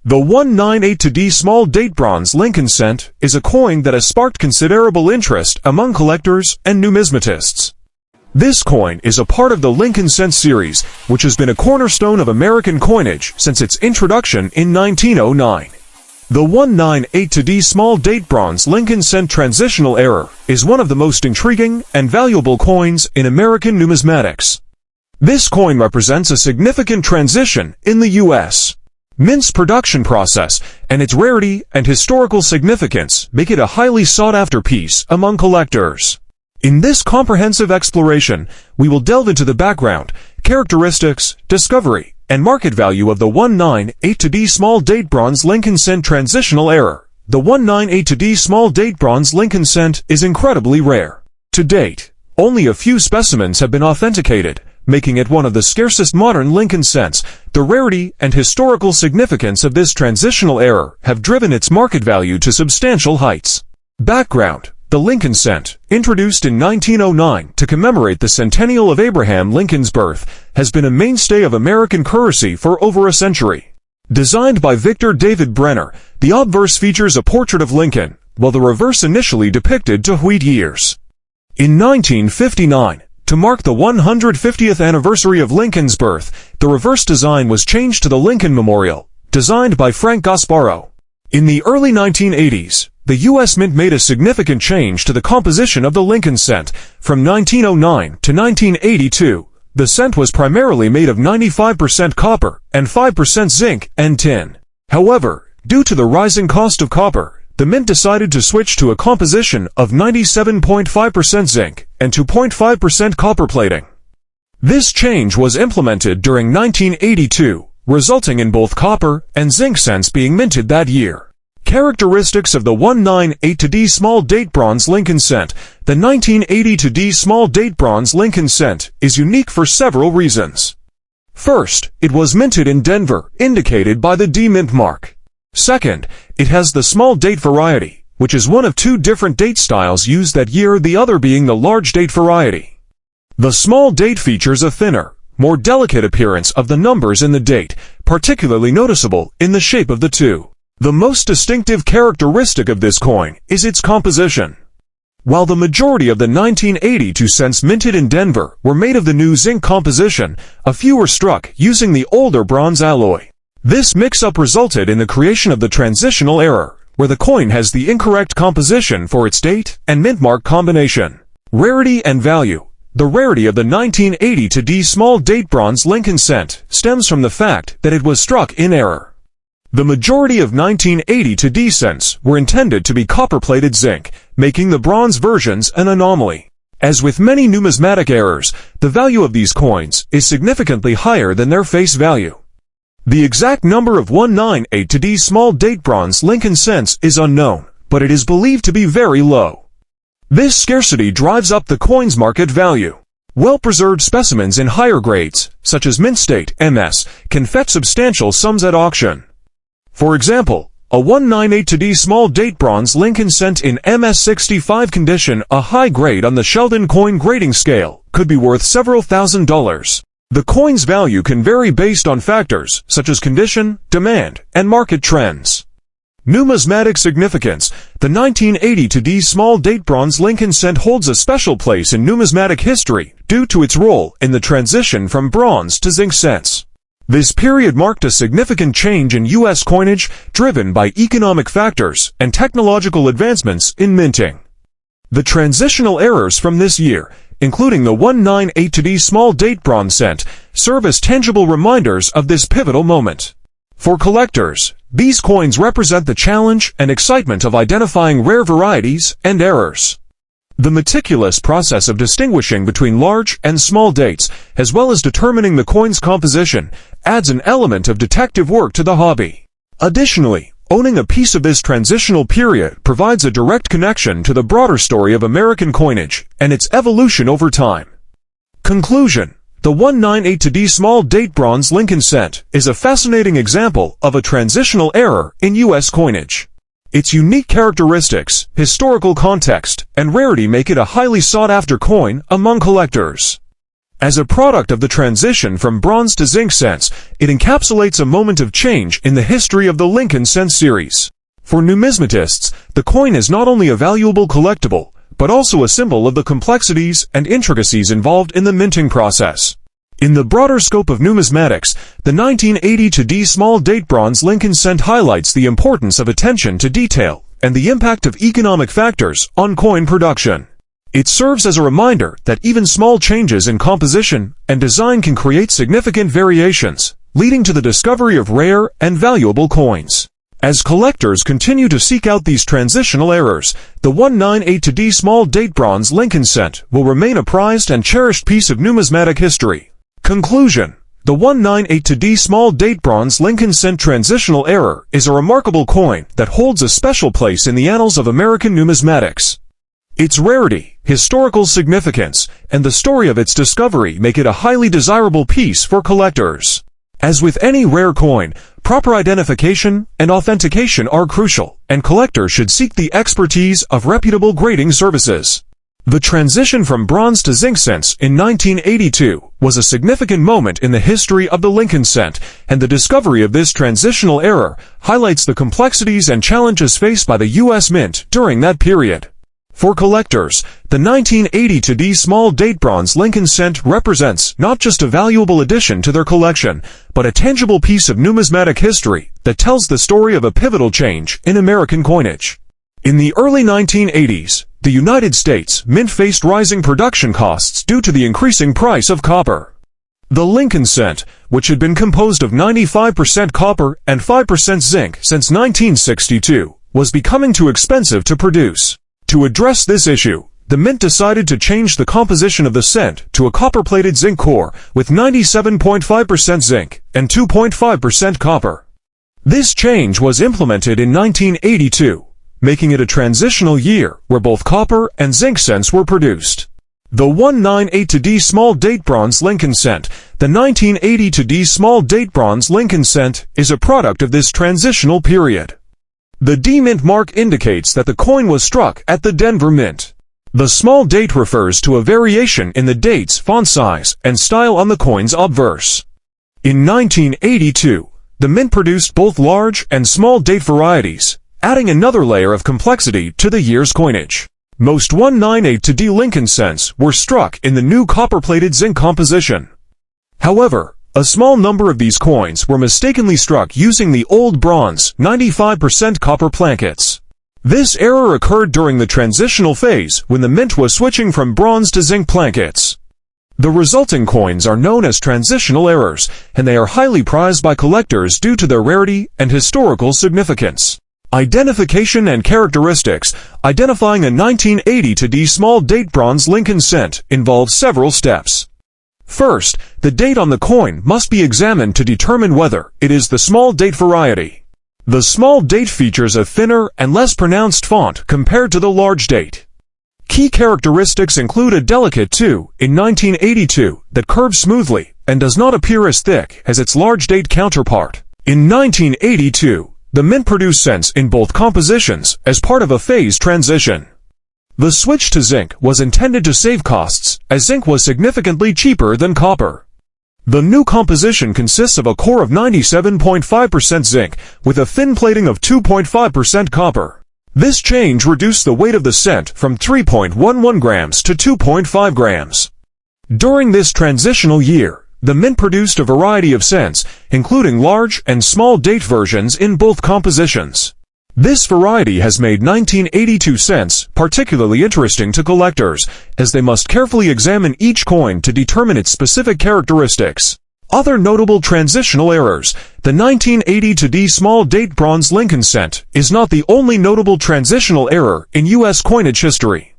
The 198-D small date bronze Lincoln cent is a coin that has sparked considerable interest among collectors and numismatists. This coin is a part of the Lincoln cent series, which has been a cornerstone of American coinage since its introduction in 1909. The 198-D small date bronze Lincoln cent transitional era is one of the most intriguing and valuable coins in American numismatics. This coin represents a significant transition in the U.S. Mint's production process, and its rarity and historical significance make it a highly sought-after piece among collectors. In this comprehensive exploration, we will delve into the background, characteristics, discovery, and market value of the 198-D small date bronze Lincoln cent transitional era. The 198-D small date bronze Lincoln cent is incredibly rare. To date, only a few specimens have been authenticated, making it one of the scarcest modern Lincoln cents. The rarity and historical significance of this transitional era have driven its market value to substantial heights. Background: the Lincoln cent, introduced in 1909 to commemorate the centennial of Abraham Lincoln's birth, has been a mainstay of American currency for over a century. Designed by Victor David Brenner, the obverse features a portrait of Lincoln, while the reverse initially depicted to wheat years. In 1959, to mark the 150th anniversary of Lincoln's birth, the reverse design was changed to the Lincoln Memorial, designed by Frank Gasparro. In the early 1980s, the U.S. Mint made a significant change to the composition of the Lincoln cent. From 1909 to 1982, the cent was primarily made of 95% copper and 5% zinc and tin. However, due to the rising cost of copper, the Mint decided to switch to a composition of 97.5% zinc and 2.5% copper plating. This change was implemented during 1982, resulting in both copper and zinc cents being minted that year. Characteristics of the 198-D small date bronze Lincoln cent. The 1980-D small date bronze Lincoln cent is unique for several reasons. First, it was minted in Denver, indicated by the D mint mark. Second, it has the small date variety, which is one of two different date styles used that year, the other being the large date variety. The small date features a thinner, more delicate appearance of the numbers in the date, particularly noticeable in the shape of the two. The most distinctive characteristic of this coin is its composition. While the majority of the 1982 cents minted in Denver were made of the new zinc composition, a few were struck using the older bronze alloy. This mix-up resulted in the creation of the transitional era, where the coin has the incorrect composition for its date and mint mark combination. Rarity and value. The rarity of the 1980-D small date bronze Lincoln cent stems from the fact that it was struck in error. The majority of 1980-D cents were intended to be copper-plated zinc, making the bronze versions an anomaly. As with many numismatic errors, the value of these coins is significantly higher than their face value. The exact number of 198-D small date bronze Lincoln cents is unknown, but it is believed to be very low. This scarcity drives up the coin's market value. Well-preserved specimens in higher grades, such as mint state MS, can fetch substantial sums at auction. For example, a 198-D small date bronze Lincoln cent in MS65 condition, a high grade on the Sheldon coin grading scale, could be worth several $1,000s. The coin's value can vary based on factors such as condition, demand, and market trends. Numismatic significance. The 1980-D small date bronze Lincoln cent holds a special place in numismatic history due to its role in the transition from bronze to zinc cents. This period marked a significant change in U.S. coinage, driven by economic factors and technological advancements in minting. The transitional eras from this year, including the 198-D small date bronze cent, serve as tangible reminders of this pivotal moment. For collectors, these coins represent the challenge and excitement of identifying rare varieties and errors. The meticulous process of distinguishing between large and small dates, as well as determining the coin's composition, adds an element of detective work to the hobby. Additionally, owning a piece of this transitional period provides a direct connection to the broader story of American coinage and its evolution over time. Conclusion: the 198-D small date bronze Lincoln cent is a fascinating example of a transitional era in U.S. coinage. Its unique characteristics, historical context, and rarity make it a highly sought-after coin among collectors. As a product of the transition from bronze to zinc cents, it encapsulates a moment of change in the history of the Lincoln cent series. For numismatists, the coin is not only a valuable collectible, but also a symbol of the complexities and intricacies involved in the minting process. In the broader scope of numismatics, the 1982 small date bronze Lincoln cent highlights the importance of attention to detail and the impact of economic factors on coin production. It serves as a reminder that even small changes in composition and design can create significant variations, leading to the discovery of rare and valuable coins. As collectors continue to seek out these transitional errors, the 1982 small date bronze Lincoln cent will remain a prized and cherished piece of numismatic history. Conclusion: the 1982 small date bronze Lincoln cent transitional error is a remarkable coin that holds a special place in the annals of American numismatics. Its rarity, historical significance, and the story of its discovery make it a highly desirable piece for collectors. As with any rare coin, proper identification and authentication are crucial, and collectors should seek the expertise of reputable grading services. The transition from bronze to zinc cents in 1982 was a significant moment in the history of the Lincoln cent, and the discovery of this transitional error highlights the complexities and challenges faced by the U.S. Mint during that period. For collectors, the 1982 small date bronze Lincoln cent represents not just a valuable addition to their collection, but a tangible piece of numismatic history that tells the story of a pivotal change in American coinage. In the early 1980s, the United States Mint faced rising production costs due to the increasing price of copper. The Lincoln cent, which had been composed of 95% copper and 5% zinc since 1962, was becoming too expensive to produce. To address this issue, the Mint decided to change the composition of the cent to a copper-plated zinc core with 97.5% zinc and 2.5% copper. This change was implemented in 1982, making it a transitional year where both copper and zinc cents were produced. The 1982 small date bronze Lincoln cent, the 1982 small date bronze Lincoln cent, is a product of this transitional period. The D Mint mark indicates that the coin was struck at the Denver Mint. The small date refers to a variation in the date's font size and style on the coin's obverse. In 1982, the Mint produced both large and small date varieties, adding another layer of complexity to the year's coinage. Most 1982 Lincoln cents were struck in the new copper-plated zinc composition. However, a small number of these coins were mistakenly struck using the old bronze 95% copper planchets. This error occurred during the transitional phase when the Mint was switching from bronze to zinc planchets. The resulting coins are known as transitional errors, and they are highly prized by collectors due to their rarity and historical significance. Identification and characteristics. Identifying a 1982 small date bronze Lincoln cent involves several steps. First, the date on the coin must be examined to determine whether it is the small date variety. The small date features a thinner and less pronounced font compared to the large date. Key characteristics include a delicate 2 in 1982 that curves smoothly and does not appear as thick as its large date counterpart. In 1982, the Mint produced cents in both compositions as part of a phase transition. The switch to zinc was intended to save costs, as zinc was significantly cheaper than copper. The new composition consists of a core of 97.5% zinc with a thin plating of 2.5% copper. This change reduced the weight of the cent from 3.11 grams to 2.5 grams. During this transitional year, the Mint produced a variety of cents, including large and small date versions in both compositions. This variety has made 1982 cents particularly interesting to collectors, as they must carefully examine each coin to determine its specific characteristics. Other notable transitional errors. The 1982 small date bronze Lincoln cent is not the only notable transitional error in U.S. coinage history.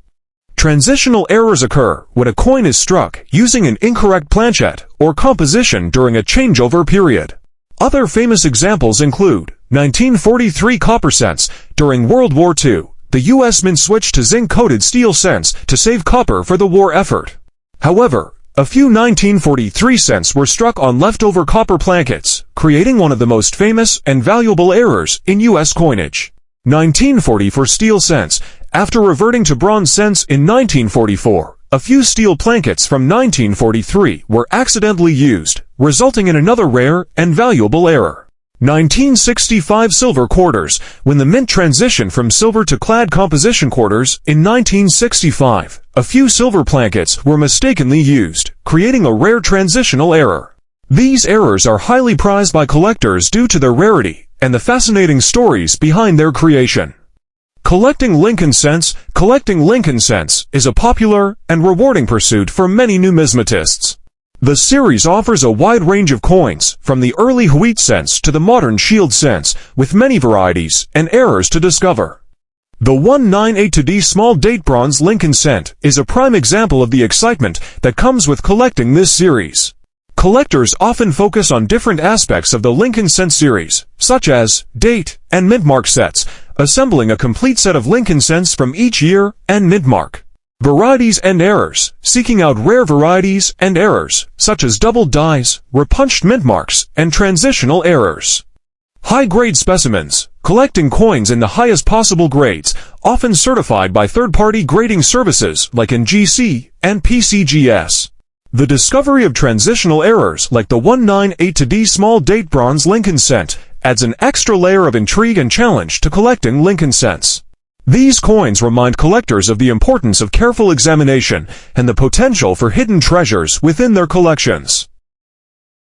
Transitional errors occur when a coin is struck using an incorrect planchet or composition during a changeover period. Other famous examples include 1943 copper cents. During World War II, the U.S. Mint switched to zinc-coated steel cents to save copper for the war effort. However, a few 1943 cents were struck on leftover copper planchets, creating one of the most famous and valuable errors in U.S. coinage. 1940 for steel cents. After reverting to bronze cents in 1944, A few steel planchets from 1943 were accidentally used, resulting in another rare and valuable error. 1965 silver quarters. When the mint transitioned from silver to clad composition quarters in 1965, a few silver planchets were mistakenly used, creating a rare transitional error. These errors are highly prized by collectors due to their rarity and the fascinating stories behind their creation. Collecting Lincoln cents. Collecting Lincoln cents is a popular and rewarding pursuit for many numismatists. The series offers a wide range of coins, from the early wheat cents to the modern shield cents, with many varieties and errors to discover. The 198D small date bronze Lincoln cent is a prime example of the excitement that comes with collecting this series. Collectors often focus on different aspects of the Lincoln cent series, such as date and mint mark sets, assembling a complete set of Lincoln cents from each year and mint mark. Varieties and errors. Seeking out rare varieties and errors, such as double dies, repunched mint marks, and transitional errors. High-grade specimens. Collecting coins in the highest possible grades, often certified by third-party grading services like NGC and PCGS. The discovery of transitional errors like the 198D small date bronze Lincoln cent adds an extra layer of intrigue and challenge to collecting Lincoln cents. These coins remind collectors of the importance of careful examination and the potential for hidden treasures within their collections.